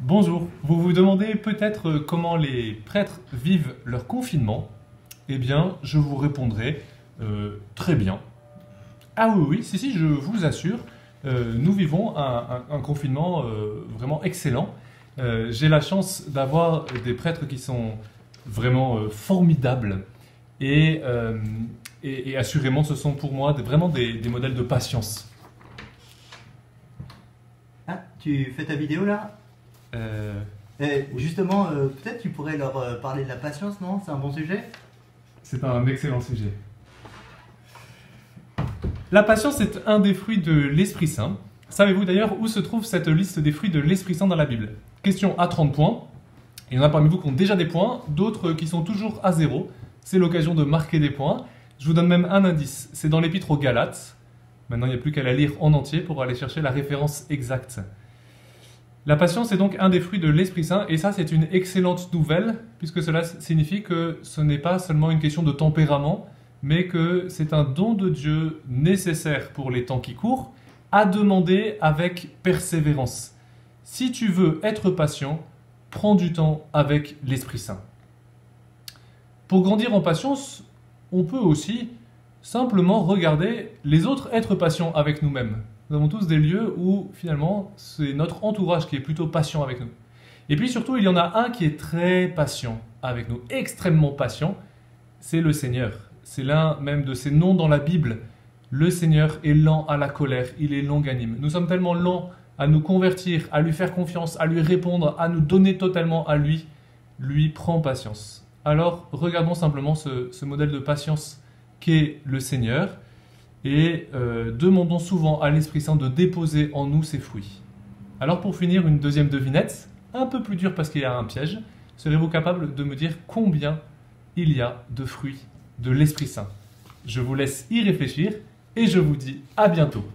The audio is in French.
Bonjour, vous vous demandez peut-être comment les prêtres vivent leur confinement. Eh bien, je vous répondrai très bien. Ah oui, oui, si, je vous assure, nous vivons un confinement vraiment excellent. J'ai la chance d'avoir des prêtres qui sont vraiment formidables et assurément ce sont pour moi vraiment des modèles de patience. Ah, tu fais ta vidéo là? Euh, Justement, peut-être tu pourrais leur parler de la patience, non? C'est un bon sujet? C'est un excellent sujet. La patience est un des fruits de l'Esprit Saint. Savez-vous d'ailleurs où se trouve cette liste des fruits de l'Esprit Saint dans la Bible? Question à 30 points. Il y en a parmi vous qui ont déjà des points, d'autres qui sont toujours à zéro. C'est l'occasion de marquer des points. Je vous donne même un indice. C'est dans l'Épître aux Galates. Maintenant, il n'y a plus qu'à la lire en entier pour aller chercher la référence exacte. La patience est donc un des fruits de l'Esprit Saint, et ça c'est une excellente nouvelle, puisque cela signifie que ce n'est pas seulement une question de tempérament, mais que c'est un don de Dieu nécessaire pour les temps qui courent, à demander avec persévérance. Si tu veux être patient, prends du temps avec l'Esprit Saint. Pour grandir en patience, on peut aussi simplement regarder les autres être patients avec nous-mêmes. Nous avons tous des lieux où finalement c'est notre entourage qui est plutôt patient avec nous. Et puis surtout, il y en a un qui est très patient avec nous, extrêmement patient, c'est le Seigneur. C'est l'un même de ses noms dans la Bible. Le Seigneur est lent à la colère, il est longanime. Nous sommes tellement lents à nous convertir, à lui faire confiance, à lui répondre, à nous donner totalement à lui. Lui prend patience. Alors regardons simplement ce modèle de patience qu'est le Seigneur, et demandons souvent à l'Esprit Saint de déposer en nous ses fruits. Alors pour finir, une deuxième devinette, un peu plus dure parce qu'il y a un piège. Serez-vous capable de me dire combien il y a de fruits de l'Esprit Saint? Je vous laisse y réfléchir et je vous dis à bientôt.